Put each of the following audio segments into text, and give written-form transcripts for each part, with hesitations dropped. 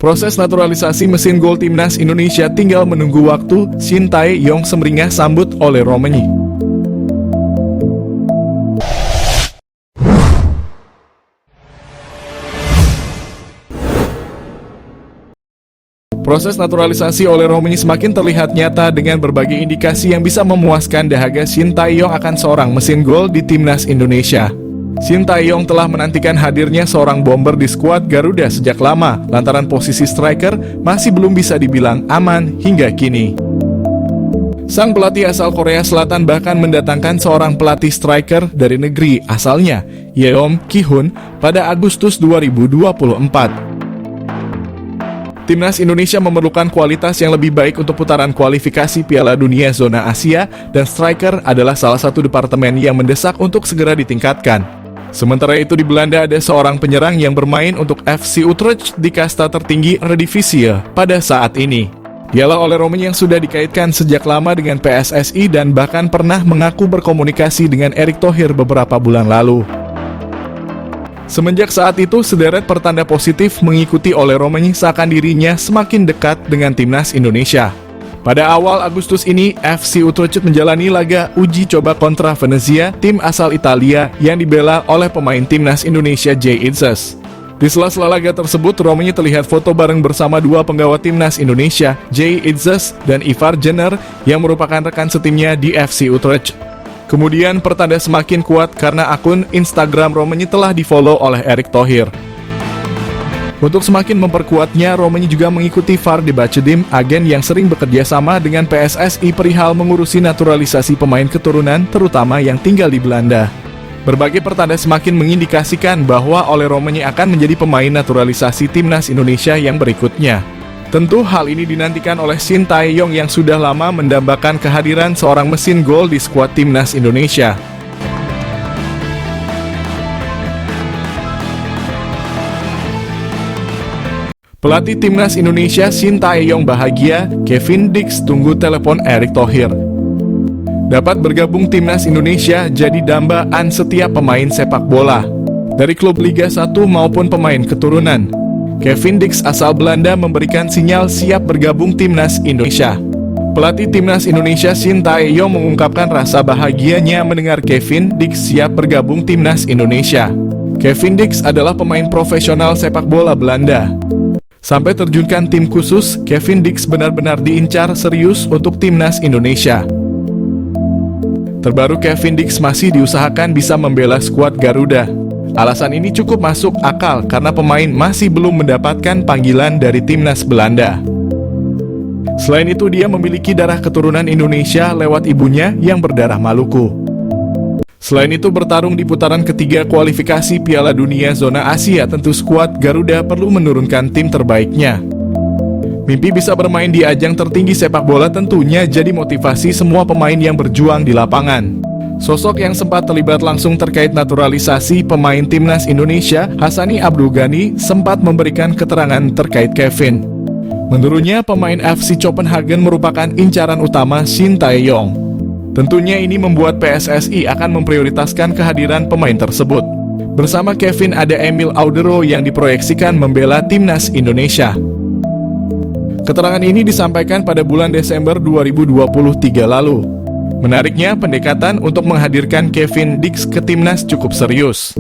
Proses naturalisasi mesin gol timnas Indonesia tinggal menunggu waktu. Shin Tae-yong semeringah sambut oleh Romani. Proses naturalisasi oleh Romani semakin terlihat nyata dengan berbagai indikasi yang bisa memuaskan dahaga Shin Tae-yong akan seorang mesin gol di timnas Indonesia. Shin Tae-yong telah menantikan hadirnya seorang bomber di skuad Garuda sejak lama, lantaran posisi striker masih belum bisa dibilang aman hingga kini. Sang pelatih asal Korea Selatan bahkan mendatangkan seorang pelatih striker dari negeri asalnya, Yeom Ki-hun, pada Agustus 2024. Timnas Indonesia memerlukan kualitas yang lebih baik untuk putaran kualifikasi Piala Dunia Zona Asia, dan striker adalah salah satu departemen yang mendesak untuk segera ditingkatkan. Sementara itu di Belanda ada seorang penyerang yang bermain untuk FC Utrecht di kasta tertinggi Eredivisie pada saat ini. Dialah Ole Romani yang sudah dikaitkan sejak lama dengan PSSI dan bahkan pernah mengaku berkomunikasi dengan Erick Thohir beberapa bulan lalu. Semenjak saat itu, sederet pertanda positif mengikuti Ole Romani seakan dirinya semakin dekat dengan timnas Indonesia. Pada awal Agustus ini, FC Utrecht menjalani laga uji coba kontra Venezia, tim asal Italia yang dibela oleh pemain timnas Indonesia Jay Itzes. Di sela-sela laga tersebut, Romani terlihat foto bareng bersama dua penggawa timnas Indonesia, Jay Itzes dan Ivar Jenner, yang merupakan rekan setimnya di FC Utrecht. Kemudian pertanda semakin kuat karena akun Instagram Romani telah di-follow oleh Erick Thohir. Untuk semakin memperkuatnya, Romani juga mengikuti Vardy Bachedim, agen yang sering bekerja sama dengan PSSI perihal mengurusi naturalisasi pemain keturunan, terutama yang tinggal di Belanda. Berbagai pertanda semakin mengindikasikan bahwa Ole Romani akan menjadi pemain naturalisasi timnas Indonesia yang berikutnya. Tentu hal ini dinantikan oleh Shin Tae-yong yang sudah lama mendambakan kehadiran seorang mesin gol di skuad timnas Indonesia. Pelatih timnas Indonesia Shin Tae-yong bahagia, Kevin Dix tunggu telepon Erick Thohir. Dapat bergabung timnas Indonesia jadi dambaan setiap pemain sepak bola, dari klub Liga 1 maupun pemain keturunan. Kevin Dix asal Belanda memberikan sinyal siap bergabung timnas Indonesia. Pelatih timnas Indonesia Shin Tae-yong mengungkapkan rasa bahagianya mendengar Kevin Dix siap bergabung timnas Indonesia. Kevin Dix adalah pemain profesional sepak bola Belanda. Sampai terjunkan tim khusus, Kevin Dix benar-benar diincar serius untuk timnas Indonesia. Terbaru Kevin Dix masih diusahakan bisa membela skuad Garuda. Alasan ini cukup masuk akal karena pemain masih belum mendapatkan panggilan dari timnas Belanda. Selain itu, dia memiliki darah keturunan Indonesia lewat ibunya yang berdarah Maluku. Selain itu, bertarung di putaran ketiga kualifikasi Piala Dunia Zona Asia, tentu skuad Garuda perlu menurunkan tim terbaiknya. Mimpi bisa bermain di ajang tertinggi sepak bola tentunya jadi motivasi semua pemain yang berjuang di lapangan. Sosok yang sempat terlibat langsung terkait naturalisasi pemain timnas Indonesia, Hassani Abdul Ghani, sempat memberikan keterangan terkait Kevin. Menurutnya, pemain FC Copenhagen merupakan incaran utama Shin Tae-yong. Tentunya ini membuat PSSI akan memprioritaskan kehadiran pemain tersebut. Bersama Kevin ada Emil Audero yang diproyeksikan membela timnas Indonesia. Keterangan ini disampaikan pada bulan Desember 2023 lalu. Menariknya, pendekatan untuk menghadirkan Kevin Dix ke timnas cukup serius.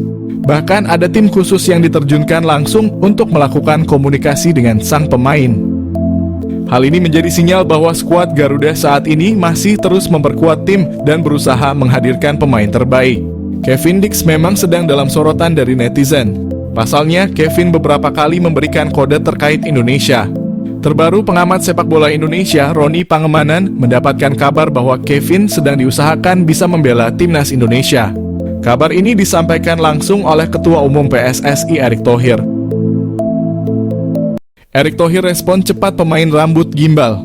Bahkan ada tim khusus yang diterjunkan langsung untuk melakukan komunikasi dengan sang pemain. Hal ini menjadi sinyal bahwa skuad Garuda saat ini masih terus memperkuat tim dan berusaha menghadirkan pemain terbaik. Kevin Dix memang sedang dalam sorotan dari netizen. Pasalnya, Kevin beberapa kali memberikan kode terkait Indonesia. Terbaru, pengamat sepak bola Indonesia, Roni Pangemanan, mendapatkan kabar bahwa Kevin sedang diusahakan bisa membela timnas Indonesia. Kabar ini disampaikan langsung oleh Ketua Umum PSSI Erick Thohir. Erick Thohir respon cepat pemain rambut gimbal.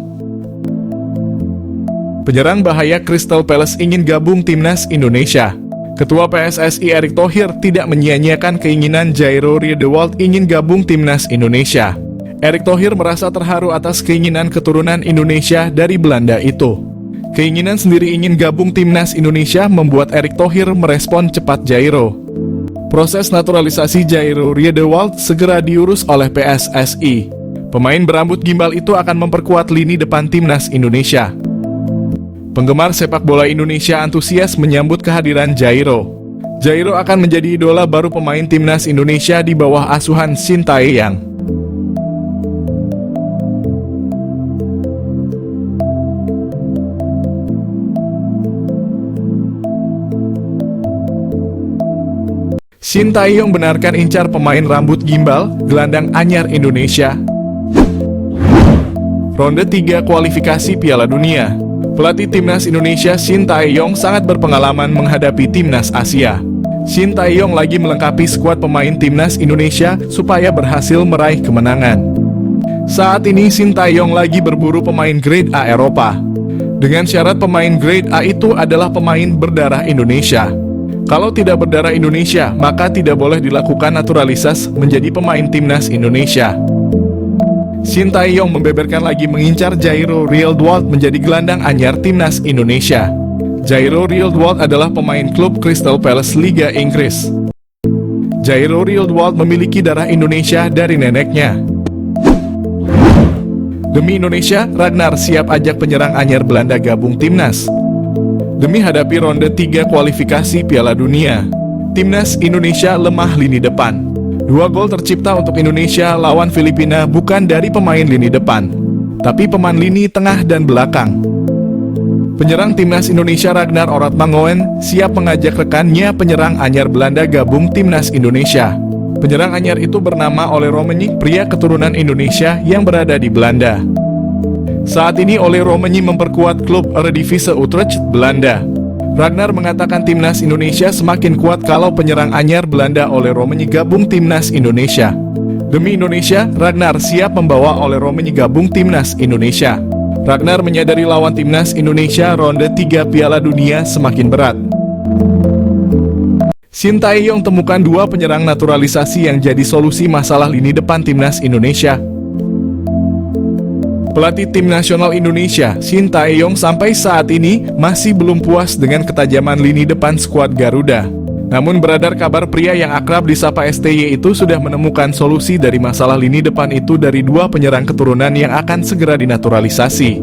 Penyerang bahaya Crystal Palace ingin gabung timnas Indonesia. Ketua PSSI Erick Thohir tidak menyia-nyiakan keinginan Jairo Riedewald ingin gabung timnas Indonesia. Erick Thohir merasa terharu atas keinginan keturunan Indonesia dari Belanda itu. Keinginan sendiri ingin gabung timnas Indonesia membuat Erick Thohir merespon cepat Jairo. Proses naturalisasi Jairo Riedewald segera diurus oleh PSSI. Pemain berambut gimbal itu akan memperkuat lini depan timnas Indonesia. Penggemar sepak bola Indonesia antusias menyambut kehadiran Jairo. Jairo akan menjadi idola baru pemain timnas Indonesia di bawah asuhan Shin Tae-yong. Shin Tae-yong benarkan incar pemain rambut gimbal, gelandang anyar Indonesia. Ronde 3 kualifikasi Piala Dunia. Pelatih timnas Indonesia Shin Tae-yong sangat berpengalaman menghadapi timnas Asia. Shin Tae-yong lagi melengkapi skuad pemain timnas Indonesia supaya berhasil meraih kemenangan. Saat ini Shin Tae-yong lagi berburu pemain grade A Eropa. Dengan syarat pemain grade A itu adalah pemain berdarah Indonesia. Kalau tidak berdarah Indonesia, maka tidak boleh dilakukan naturalisasi menjadi pemain timnas Indonesia. Shin Tae-yong membeberkan lagi mengincar Jairo Rielwold menjadi gelandang anyar timnas Indonesia. Jairo Rielwold adalah pemain klub Crystal Palace Liga Inggris. Jairo Rielwold memiliki darah Indonesia dari neneknya. Demi Indonesia, Ragnar siap ajak penyerang anyar Belanda gabung timnas. Demi hadapi ronde 3 kualifikasi Piala Dunia, timnas Indonesia lemah lini depan. 2 gol tercipta untuk Indonesia lawan Filipina bukan dari pemain lini depan, tapi pemain lini tengah dan belakang. Penyerang timnas Indonesia Ragnar Oratmangoen siap mengajak rekannya penyerang anyar Belanda gabung timnas Indonesia. Penyerang anyar itu bernama Ole Romenyk, pria keturunan Indonesia yang berada di Belanda. Saat ini Ole Romenyk memperkuat klub Eredivisie Utrecht, Belanda. Ragnar mengatakan timnas Indonesia semakin kuat kalau penyerang anyar Belanda Ole Romenyk gabung timnas Indonesia. Demi Indonesia, Ragnar siap membawa Ole Romenyk gabung timnas Indonesia. Ragnar menyadari lawan timnas Indonesia ronde 3 Piala Dunia semakin berat. Shin Tae-yong temukan 2 penyerang naturalisasi yang jadi solusi masalah lini depan timnas Indonesia. Pelatih tim nasional Indonesia, Shin Tae-yong sampai saat ini masih belum puas dengan ketajaman lini depan skuad Garuda. Namun beredar kabar pria yang akrab disapa STY itu sudah menemukan solusi dari masalah lini depan itu dari 2 penyerang keturunan yang akan segera dinaturalisasi.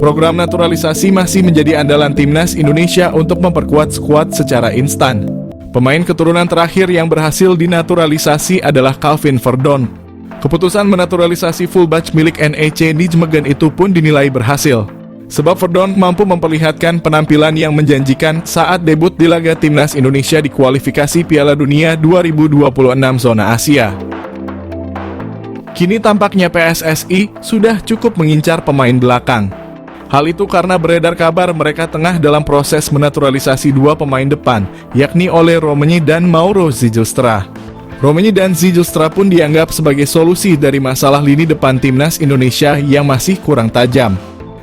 Program naturalisasi masih menjadi andalan timnas Indonesia untuk memperkuat skuad secara instan. Pemain keturunan terakhir yang berhasil dinaturalisasi adalah Calvin Verdon. Keputusan menaturalisasi fullback milik NEC Nijmegen itu pun dinilai berhasil. Sebab Verdon mampu memperlihatkan penampilan yang menjanjikan saat debut di laga timnas Indonesia di kualifikasi Piala Dunia 2026 zona Asia. Kini tampaknya PSSI sudah cukup mengincar pemain belakang. Hal itu karena beredar kabar mereka tengah dalam proses menaturalisasi 2 pemain depan, yakni Ole Romenyk dan Mauro Zijlstra. Romenyk dan Zijlstra pun dianggap sebagai solusi dari masalah lini depan timnas Indonesia yang masih kurang tajam.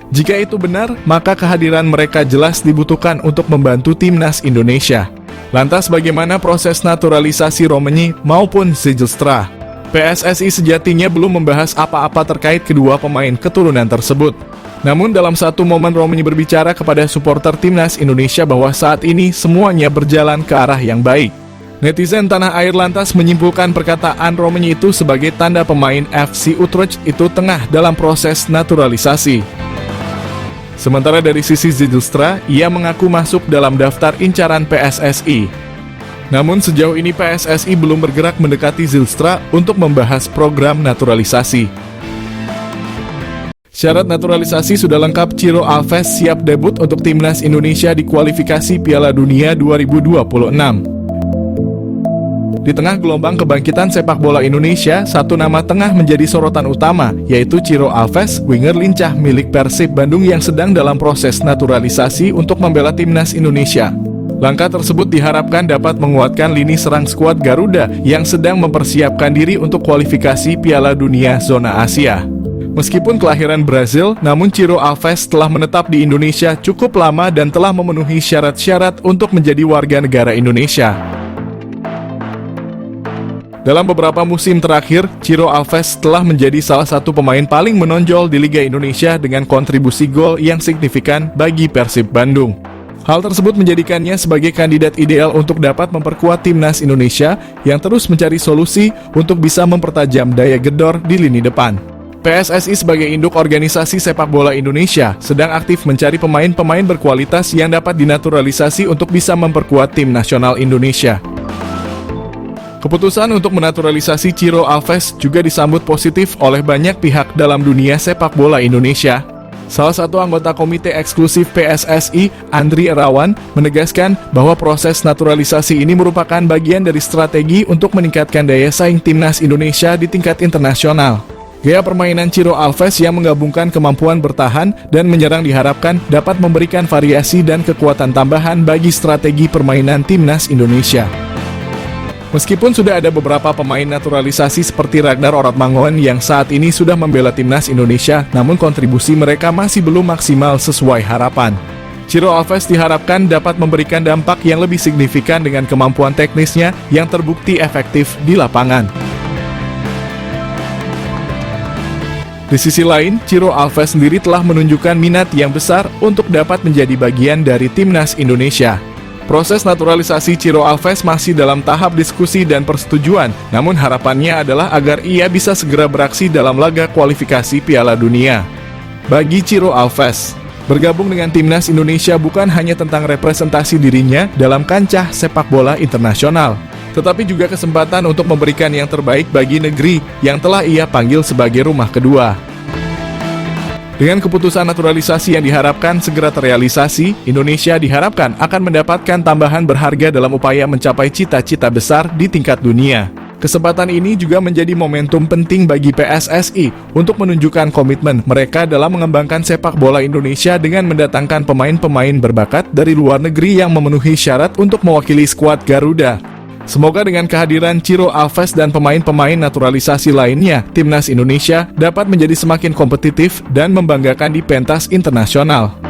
Jika itu benar, maka kehadiran mereka jelas dibutuhkan untuk membantu timnas Indonesia. Lantas bagaimana proses naturalisasi Romenyk maupun Zijlstra? PSSI sejatinya belum membahas apa-apa terkait kedua pemain keturunan tersebut. Namun dalam satu momen Romenyk berbicara kepada supporter timnas Indonesia bahwa saat ini semuanya berjalan ke arah yang baik. Netizen tanah air lantas menyimpulkan perkataan Romenyk itu sebagai tanda pemain FC Utrecht itu tengah dalam proses naturalisasi. Sementara dari sisi Zijlstra, ia mengaku masuk dalam daftar incaran PSSI. Namun sejauh ini PSSI belum bergerak mendekati Zijlstra untuk membahas program naturalisasi. Syarat naturalisasi sudah lengkap. Ciro Alves siap debut untuk timnas Indonesia di kualifikasi Piala Dunia 2026. Di tengah gelombang kebangkitan sepak bola Indonesia, satu nama tengah menjadi sorotan utama, yaitu Ciro Alves, winger lincah milik Persib Bandung yang sedang dalam proses naturalisasi untuk membela timnas Indonesia. Langkah tersebut diharapkan dapat menguatkan lini serang skuad Garuda yang sedang mempersiapkan diri untuk kualifikasi Piala Dunia zona Asia. Meskipun kelahiran Brazil, namun Ciro Alves telah menetap di Indonesia cukup lama dan telah memenuhi syarat-syarat untuk menjadi warga negara Indonesia. Dalam beberapa musim terakhir, Ciro Alves telah menjadi salah satu pemain paling menonjol di Liga Indonesia dengan kontribusi gol yang signifikan bagi Persib Bandung. Hal tersebut menjadikannya sebagai kandidat ideal untuk dapat memperkuat timnas Indonesia yang terus mencari solusi untuk bisa mempertajam daya gedor di lini depan. PSSI sebagai induk organisasi sepak bola Indonesia sedang aktif mencari pemain-pemain berkualitas yang dapat dinaturalisasi untuk bisa memperkuat tim nasional Indonesia. Keputusan untuk menaturalisasi Ciro Alves juga disambut positif oleh banyak pihak dalam dunia sepak bola Indonesia. Salah satu anggota komite eksklusif PSSI, Andri Irawan, menegaskan bahwa proses naturalisasi ini merupakan bagian dari strategi untuk meningkatkan daya saing timnas Indonesia di tingkat internasional. Gaya permainan Ciro Alves yang menggabungkan kemampuan bertahan dan menyerang diharapkan dapat memberikan variasi dan kekuatan tambahan bagi strategi permainan timnas Indonesia. Meskipun sudah ada beberapa pemain naturalisasi seperti Ragnar Oratmangoen yang saat ini sudah membela timnas Indonesia, namun kontribusi mereka masih belum maksimal sesuai harapan. Ciro Alves diharapkan dapat memberikan dampak yang lebih signifikan dengan kemampuan teknisnya yang terbukti efektif di lapangan. Di sisi lain, Ciro Alves sendiri telah menunjukkan minat yang besar untuk dapat menjadi bagian dari timnas Indonesia. Proses naturalisasi Ciro Alves masih dalam tahap diskusi dan persetujuan, namun harapannya adalah agar ia bisa segera beraksi dalam laga kualifikasi Piala Dunia. Bagi Ciro Alves, bergabung dengan timnas Indonesia bukan hanya tentang representasi dirinya dalam kancah sepak bola internasional, tetapi juga kesempatan untuk memberikan yang terbaik bagi negeri yang telah ia panggil sebagai rumah kedua. Dengan keputusan naturalisasi yang diharapkan segera terrealisasi, Indonesia diharapkan akan mendapatkan tambahan berharga dalam upaya mencapai cita-cita besar di tingkat dunia. Kesempatan ini juga menjadi momentum penting bagi PSSI untuk menunjukkan komitmen mereka dalam mengembangkan sepak bola Indonesia dengan mendatangkan pemain-pemain berbakat dari luar negeri yang memenuhi syarat untuk mewakili skuad Garuda. Semoga dengan kehadiran Ciro Alves dan pemain-pemain naturalisasi lainnya, timnas Indonesia dapat menjadi semakin kompetitif dan membanggakan di pentas internasional.